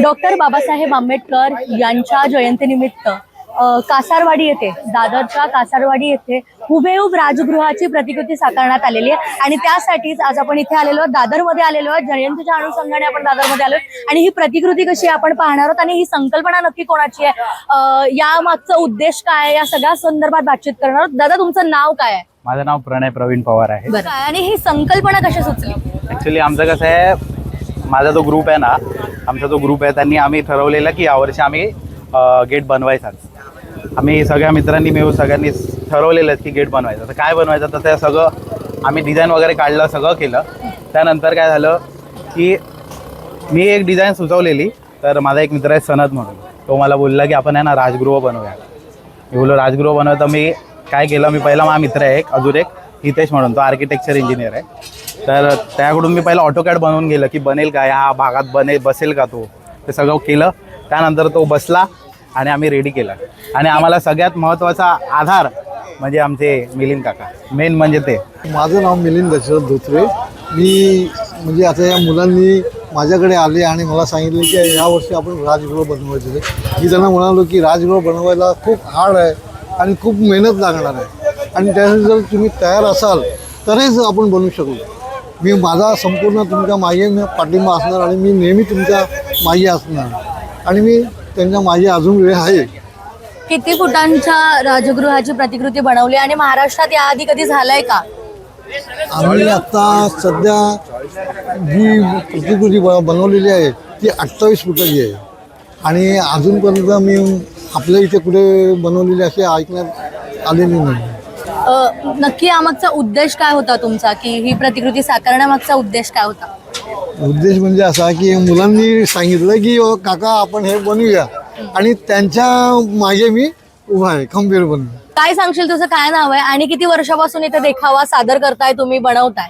Doctor Babasaheb Ambedkar यांच्या जयंतीनिमित्त कासारवाडी येथे, दादरच्या कासारवाडी येथे हुबेहूब राजगृहाची प्रतिकृती साकारण्यात आलेली आहे आणि त्यासाठीच आज आपण इथे आलेलो आहोत, दादरमध्ये आलेलो आहोत. जयंतीच्या अनुषंगाने आपण दादरमध्ये आलो आणि ही प्रतिकृती कशी आपण पाहणार आहोत आणि ही संकल्पना नक्की कोणाची आहे, या मागचा उद्देश काय आहे, या सगळ्या संदर्भात बातचीत करणार आहोत. दादा, तुमचं नाव काय आहे? माझं नाव प्रणय प्रवीण पवार आहे. बरं, आणि ही संकल्पना कशी सुचली? ऍक्च्युली आमचं कसं आहे, माझा जो ग्रुप आहे ना, आमचा जो ग्रुप आहे आम्ही ठरवलेलं की यावर्षी आम्ही गेट बनवायचाच. आम्ही सगळ्या मित्रांनी मिळून सगळ्यांनी ठरवलेलं की गेट बनवायचं. तर काय बनवायचं, तर ते सगळं आम्ही डिझाईन वगैरे काढलं, सगळं केलं. त्यानंतर काय झालं की मी एक डिझाईन सुचवलेली, तर माझा एक मित्र आहे सनद म्हणून, तो मला बोलला की आपण आहे ना राजगृह बनवूया. मी बोललो राजगृह बनवलं. तर मी काय केलं, मी पहिला माझा मित्र आहे अजून एक हितेश म्हणून, तो आर्किटेक्चर इंजिनियर आहे. तर त्याकडून मी पहिला ऑटोकॅड बनवून गेलं की बनेल का, ह्या भागात बसेल का तो, ते सगळं केलं. त्यानंतर तो बसला आणि आम्ही रेडी केला. आणि आम्हाला सगळ्यात महत्त्वाचा आधार म्हणजे आमचे मिलिंद काका, मेन म्हणजे ते. माझं नाव मिलिंद दशरथ धोत्रे. मी म्हणजे आता या मुलांनी माझ्याकडे आले आणि मला सांगितले की यावर्षी आपण राजगृह बनवायचं आहे. मी त्यांना म्हणालो की राजगृह बनवायला खूप हार्ड आहे आणि खूप मेहनत लागणार आहे आणि त्यासाठी जर तुम्ही तयार असाल तरच आपण बनवू शकू. मी माझा संपूर्ण तुमच्या मागे पाठिंबा असणार आणि मी नेहमी तुमच्या मागे असणार आणि मी त्यांच्या मागे अजून वेळ आहे. किती फुटांच्या राजगृहाची प्रतिकृती बनवली आणि महाराष्ट्रात याआधी कधी झालंय का? आम्ही आता सध्या जी प्रतिकृती बनवलेली आहे ती 28 फुटाची आहे आणि अजूनपर्यंत मी आपल्या इथे कुठे बनवलेली अशी ऐकण्यात आलेली नाही. नक्की यामागचा उद्देश काय होता तुमचा, की ही प्रतिकृती साकारण्यामागचा उद्देश काय होता? उद्देश म्हणजे असा की मुलांनी सांगितलं की काका आपण हे बनवूया आणि त्यांच्या मागे मी उभा आहे खंबीर बनून. काय सांगशील, तुझं काय नाव आहे आणि किती वर्षापासून इथे देखावा सादर करताय, तुम्ही बनवताय?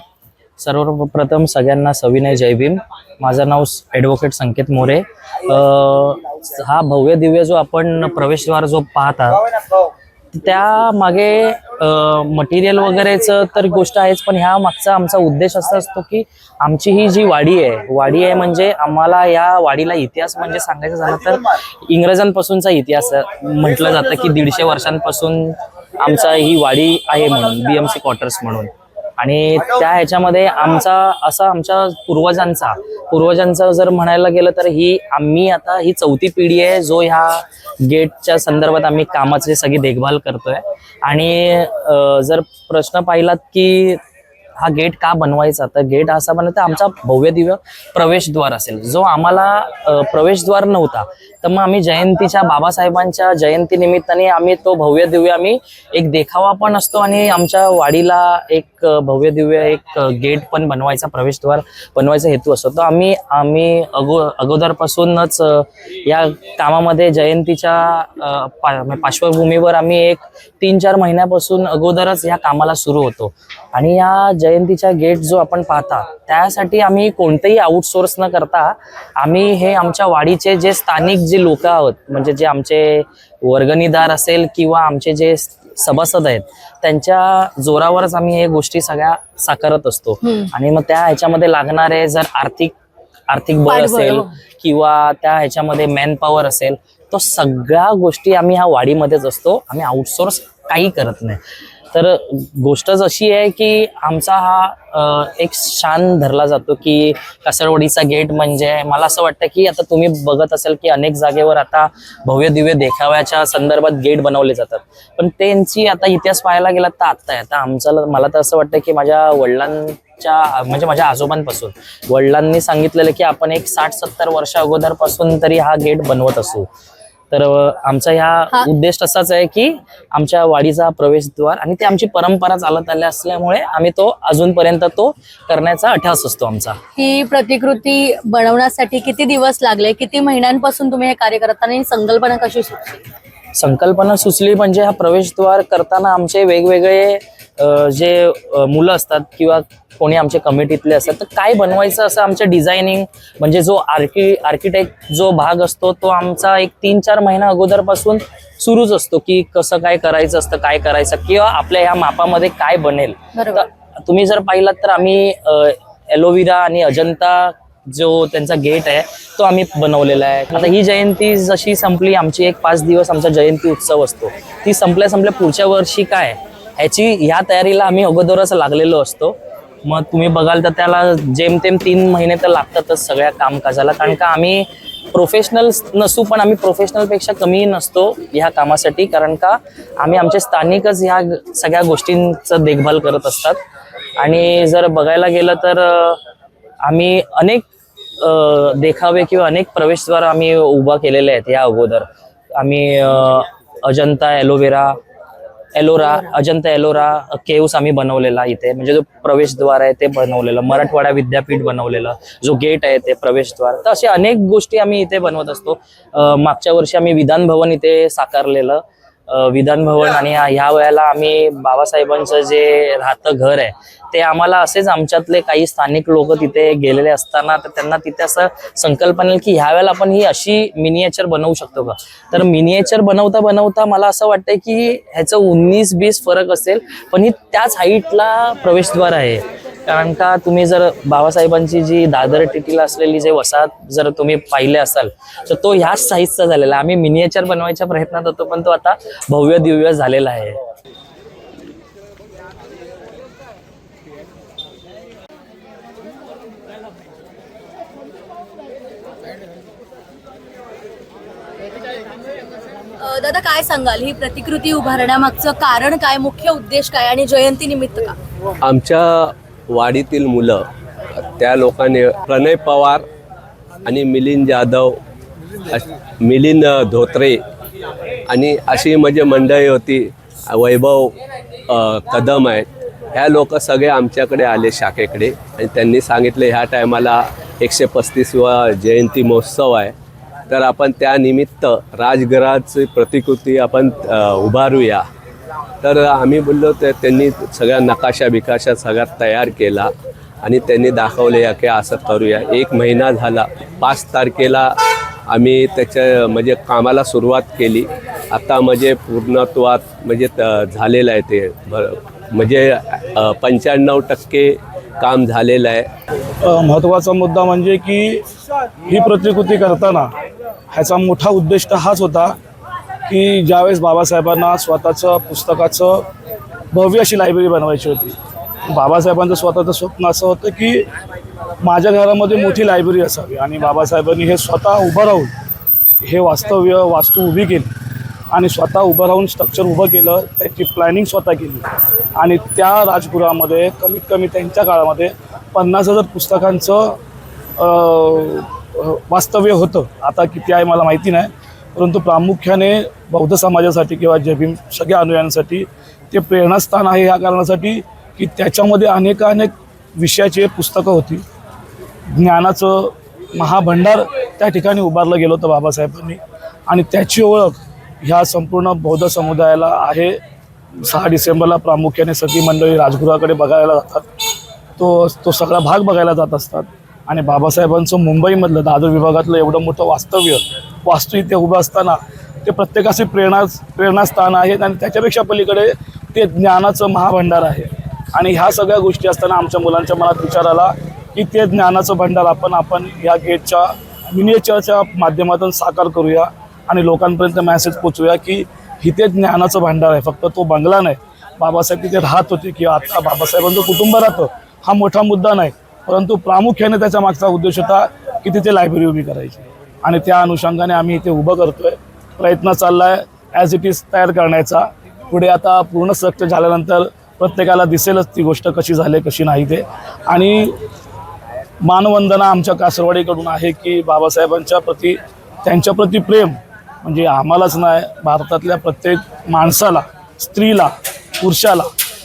सर्वप्रथम सगळ्यांना सविनय जय भीम. माझं नाव ॲडव्होकेट संकेत मोरे. हा भव्य दिव्य जो आपण प्रवेशद्वार जो पाहता, त्या मागे मटेरियल वगैरेचं तर गोष्ट आहेच, पण ह्या मागचा आमचा उद्देश असा असतो की आमची ही जी वाडी आहे म्हणजे आम्हाला या वाडीला इतिहास म्हणजे सांगायचं झालं तर इंग्रजांपासूनचा इतिहास म्हटलं जातं की 150 वर्षांपासून आमचा ही वाडी आहे म्हणून, BMC क्वार्टर्स म्हणून. आणि त्या ह्याच्यामध्ये आमच्या पूर्वजांचा जर म्हणायला गेलं तर आम्ही आता ही 4थी पिढी आहे जो ह्या गेटच्या संदर्भात आम्ही कामाची सगळी देखभाल करतोय. आणि जर प्रश्न पाहिलात की हा गेट का बनवायचा, तर गेट असा बनवता आमचा भव्य दिव्य प्रवेशद्वार असेल. जो आम्हाला प्रवेशद्वार नव्हता, तर मग आम्ही जयंतीच्या बाबासाहेबांच्या जयंती निमित्ताने आम्ही तो भव्य दिव्य आम्ही एक देखावा पण असतो आणि आमच्या वाडीला एक भव्य दिव्य एक गेट पण बनवायचा, प्रवेशद्वार बनवायचा हेतू असतो. तर आम्ही अगोदरपासूनच या कामामध्ये जयंतीच्या पार्श्वभूमीवर आम्ही एक 3-4 महिन्यापासून अगोदरच या कामाला सुरू होतो. आणि या जयंतीच्या गेट जो आपण पाहता त्यासाठी आम्ही कोणतेही आउटसोर्स न करता आम्ही हे आमच्या वाडीचे जे स्थानिक जे लोक आहोत, म्हणजे जे आमचे वर्गणीदार असेल किंवा आमचे जे सभासद आहेत, त्यांच्या जोरावरच आम्ही हे गोष्टी सगळ्या साकारत असतो. आणि मग त्या ह्याच्यामध्ये लागणारे जर आर्थिक बळ असेल किंवा त्या ह्याच्यामध्ये मॅन पॉवर असेल, तो सगळ्या गोष्टी आम्ही ह्या वाडीमध्येच असतो. आम्ही आउटसोर्स काही करत नाही. तर गोष्टच अशी आहे की आमचा हा एक शान धरला जातो की कासारवाडीचा गेट म्हणजे, मला असं वाटतं की आता तुम्ही बघत असाल की अनेक जागेवर आता भव्य दिव्य देखाव्याच्या संदर्भात गेट बनवले जातात, पण त्यांची आता इतिहास पाहायला गेला तर आता मला तर असं वाटतं की माझ्या म्हणजे माझ्या आजोबांपासून वडिलांनी सांगितलेलं की आपण एक 60-70 वर्ष अगोदरपासून तरी हा गेट बनवत असू. तर आमचा ह्या उद्देश असाच आहे की आमच्या वाडीचा प्रवेशद्वार, आणि ते आमची परंपरा चालत आली असल्यामुळे आम्ही तो अजूनपर्यंत तो करण्याचा अट्यास असतो आमचा. ही प्रतिकृती बनवण्यासाठी किती दिवस लागले, किती महिन्यांपासून तुम्ही हे कार्य करता आणि संकल्पना कशी सुचली? संकल्पना सुचली म्हणजे हा प्रवेशद्वार करताना आमचे वेगवेगळे जे मुलं असतात किंवा कोणी आमच्या कमिटीतले असतात, तर काय बनवायचं असं आमचं डिझायनिंग म्हणजे जो आर्किटेक्ट जो भाग असतो तो आमचा एक 3-4 महिना अगोदरपासून सुरूच असतो की कसं काय करायचं असतं, काय करायचं किंवा आपल्या ह्या मापामध्ये काय बनेल. तुम्ही जर पाहिलात तर आम्ही एलोवेरा आणि अजंता जो त्यांचा गेट आहे तो आम्ही बनवलेला आहे. आता ही जयंती जशी संपली, आमची एक 5 दिवस आमचा जयंती उत्सव असतो, ती संपल्या पुढच्या वर्षी काय ह्या तयारीला आम्ही अगोदरच लागलेलो असतो. मग तुम्ही बघाल तर त्याला जेमतेम 3 महिने तर लागतातच सगळ्या कामकाजाला, कारण का आम्ही प्रोफेशनल नसू पण आम्ही प्रोफेशनलपेक्षा कमी नसतो ह्या कामासाठी, कारण का आम्ही आमचे स्थानिकच ह्या सगळ्या गोष्टींचं देखभाल करत असतात. आणि जर बघायला गेलं तर आम्ही अनेक देखावे किंवा अनेक प्रवेशद्वार आम्ही उभा केलेले आहेत या अगोदर. आम्ही अजंता एलोरा केव्स आम्ही बनवलेला इथे, म्हणजे जो प्रवेशद्वार आहे ते बनवलेलं, मराठवाडा विद्यापीठ बनवलेलं, जो गेट आहे ते प्रवेशद्वार. तर असे अनेक गोष्टी आम्ही इथे बनवत असतो. मागच्या वर्षी आम्ही विधान भवन इथे साकारलेलं, विधान भवन. आणि ह्या वेळेला आम्ही बाबासाहेबांचं जे राहतं घर आहे ते आम्हाला असेच आमच्यातले काही स्थानिक लोक तिथे गेलेले असताना तर त्यांना तिथे असं संकल्पना की ह्या वेळेला आपण ही अशी मिनिएचर बनवू शकतो का. तर मिनिएचर बनवता बनवता मला असं वाटतंय की ह्याचं 19-20 फरक असेल, पण ही त्याच हाईटला प्रवेशद्वार आहे. कारण का तुम्ही जर बाबासाहेबांची जी दादर टिटीला असलेली जे वसाहत जर तुम्ही पाहिले असाल तर तो ह्याच साईजचा झालेला. आम्ही मिनिएचर बनवायच्या प्रयत्नात होतो पण तो आता भव्य दिव्य झालेला आहे. दादा काय सांगाल, ही प्रतिकृती उभारण्यामागचं कारण काय, मुख्य उद्देश काय आणि जयंती निमित्त का? आमच्या वाडीतील मुलं, त्या लोकांनी प्रणय पवार आणि मिलिंद जाधव, मिलिंद धोत्रे आणि अशी म्हणजे मंडळी होती, वैभव कदम आहेत, ह्या लोक सगळे आमच्याकडे आले शाखेकडे आणि त्यांनी सांगितले ह्या टायमाला 135वा जयंती महोत्सव आहे, तर आपण त्यानिमित्त राजगृहाची प्रतिकृती आपण उभारूया. तर आम्ही बोललो, तर त्यांनी सगळ्या नकाशा बिकाशा सगळ्यात तयार केला आणि त्यांनी दाखवले की असं करूया. 1 महिना झाला, 5 तारखेला आम्ही त्याच्या म्हणजे कामाला सुरुवात केली. आता म्हणजे पूर्णत्वात म्हणजे झालेलं आहे ते, म्हणजे 95% काम झालेलं आहे. महत्त्वाचा मुद्दा म्हणजे की ही प्रतिकृती करताना ह्याचा मोठा उद्देश तर हाच होता की ज्यावेळेस बाबासाहेबांना स्वतःचं पुस्तकाचं भव्य अशी लायब्ररी बनवायची होती. बाबासाहेबांचं स्वतःचं स्वप्न असं होतं की माझ्या घरामध्ये मोठी लायब्ररी असावी आणि बाबासाहेबांनी हे स्वतः उभं राहून हे वास्तू उभी केली आणि स्वतः उभं राहून स्ट्रक्चर उभं केलं, त्याची प्लॅनिंग स्वतः केली आणि त्या राजगृहामध्ये कमीत कमी त्यांच्या काळामध्ये 50,000 पुस्तकांचं वास्तव्य होतं. आता किती आहे मला माहिती नाही, परंतु प्रामुख्याने बौद्ध समाजासाठी किंवा जय भीम सगळ्या अनुयायांसाठी ते प्रेरणास्थान आहे ह्या कारणासाठी की त्याच्यामध्ये अनेक विषयाचे पुस्तकं होती. ज्ञानाचं महाभंडार त्या ठिकाणी उभारलं गेलं होतं बाबासाहेबांनी आणि त्याची ओळख ह्या संपूर्ण बौद्ध समुदायाला आहे. 6 डिसेंबरला प्रामुख्याने सगळी मंडळी राजगृहाकडे बघायला जातात, तो सगळा भाग बघायला जात असतात. आणि बाबासाहेबांचं मुंबईमधलं दादर विभागातलं एवढं मोठं वास्तू इथे उभं असताना ते प्रत्येकाचे प्रेरणास्थान आहेत आणि त्याच्यापेक्षा पलीकडे ते ज्ञानाचं महाभंडार आहे. आणि ह्या सगळ्या गोष्टी असताना आमच्या मुलांच्या मनात विचार आला की ते ज्ञानाचं भंडार आपण या गेटच्या मिनिएचरच्या माध्यमातून साकार करूया आणि लोकांपर्यंत मेसेज पोचवूया की इथे ज्ञानाचं भांडार आहे. फक्त तो बंगला नाही, बाबासाहेब तिथे राहत होते किंवा आता बाबासाहेबांचं कुटुंब राहतं हा मोठा मुद्दा नाही, परंतु प्रामुख्याने त्याच्या मागचा उद्देश होता की तिथे लायब्ररी उभी करायची आणि त्या अनुषंगाने आम्ही इथे उभं करतोय. प्रयत्न चालला आहे ॲज इट इज तयार करण्याचा. पुढे आता पूर्ण स्ट्रक्चर झाल्यानंतर प्रत्येकाला दिसेलच ती गोष्ट कशी झाली कशी नाही ते. आणि मानवंदना आमच्या कासरवाडीकडून आहे की बाबासाहेबांच्या प्रती त्यांच्या प्रती प्रेम म्हणजे आम्हालाच नाही, भारतातल्या प्रत्येक माणसाला, स्त्रीला, पुरुषाला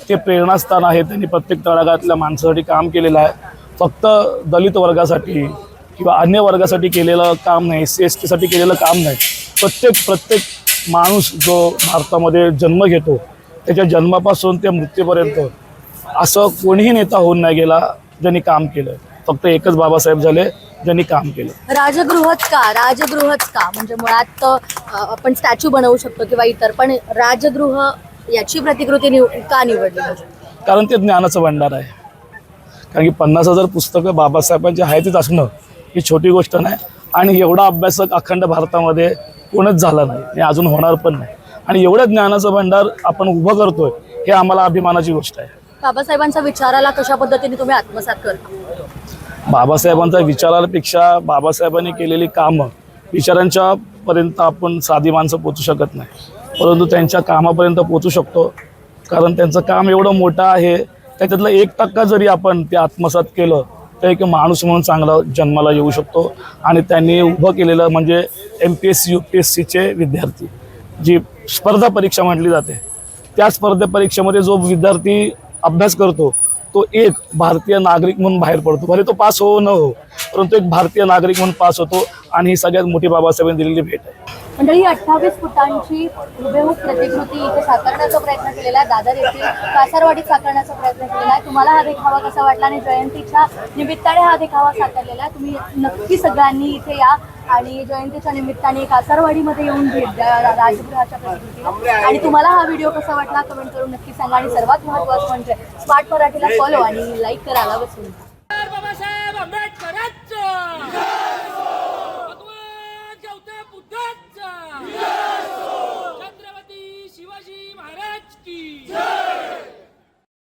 ते प्रेरणास्थान आहे. त्यांनी प्रत्येक तळागाळातल्या माणसासाठी काम केलेलं आहे. फक्त दलित वर्गासाठी किंवा अन्य वर्गासाठी केलेलं काम नाही, SC ST साठी केलेलं काम नाही. प्रत्येक माणूस जो भारतामध्ये जन्म घेतो त्याच्या जन्मापासून ते मृत्यूपर्यंत असं कोणीही नेता होऊन नाही गेला ज्यांनी काम केलं. फक्त एकच बाबासाहेब झाले ज्यांनी काम केलं. राजगृहच का म्हणजे मुळात आपण स्टॅच्यू बनवू शकतो किंवा इतर, पण राजगृह याची प्रतिकृती का निवडली? कारण ते ज्ञानाचं भंडार आहे. कारण की 50,000 पुस्तकं बाबासाहेबांची आहेतच असणं ही छोटी गोष्ट नाही आणि एवढा अभ्यासक अखंड भारतामध्ये कोणच झाला नाही आणि अजून होणार पण नाही. आणि एवढं ज्ञानाचं भांडार आपण उभं करतोय हे आम्हाला अभिमानाची गोष्ट आहे. बाबासाहेबांच्या विचाराला कशा पद्धतीने तुम्ही आत्मसात करता? बाबासाहेबांच्या विचारापेक्षा बाबासाहेबांनी केलेली कामं विचारांच्या पर्यंत आपण साधी माणसं पोचू शकत नाही, परंतु त्यांच्या कामापर्यंत पोचू शकतो. कारण त्यांचं काम एवढं मोठं आहे, त्याच्यातलं 1% जरी आपण ते आत्मसात केलं तर एक माणूस म्हणून चांगला जन्माला येऊ शकतो. आणि त्यांनी उभं केलेलं म्हणजे MPSC UPSCचे विद्यार्थी, जी स्पर्धा परीक्षा म्हटली जाते, त्या स्पर्धा परीक्षेमध्ये जो विद्यार्थी अभ्यास करतो तो एक भारतीय नागरिक म्हणून बाहेर पडतो. भले तो पास हो न हो, परंतु एक भारतीय नागरिक म्हणून पास होतो. आणि ही सगळ्यात मोठी बाबासाहेबांनी दिलेली भेट आहे. मंडळी, 28 फुटांची हुबेहूब प्रतिकृती इथे साकारण्याचा प्रयत्न केलेला आहे. दादर येथील कासारवाडीत साकारण्याचा प्रयत्न केलेला आहे. तुम्हाला हा देखावा कसा वाटला? आणि जयंतीच्या निमित्ताने हा देखावा साकारलेला आहे. तुम्ही नक्की सगळ्यांनी इथे या आणि जयंतीच्या निमित्ताने कासारवाडीमध्ये येऊन भेट द्या राजगृहाच्या प्रतिकृतीला. आणि तुम्हाला हा व्हिडिओ कसा वाटला कमेंट करून नक्की सांगा. आणि सर्वात महत्त्वाचं म्हणजे स्मार्ट मराठीला फॉलो आणि लाईक करायला विसरू नका.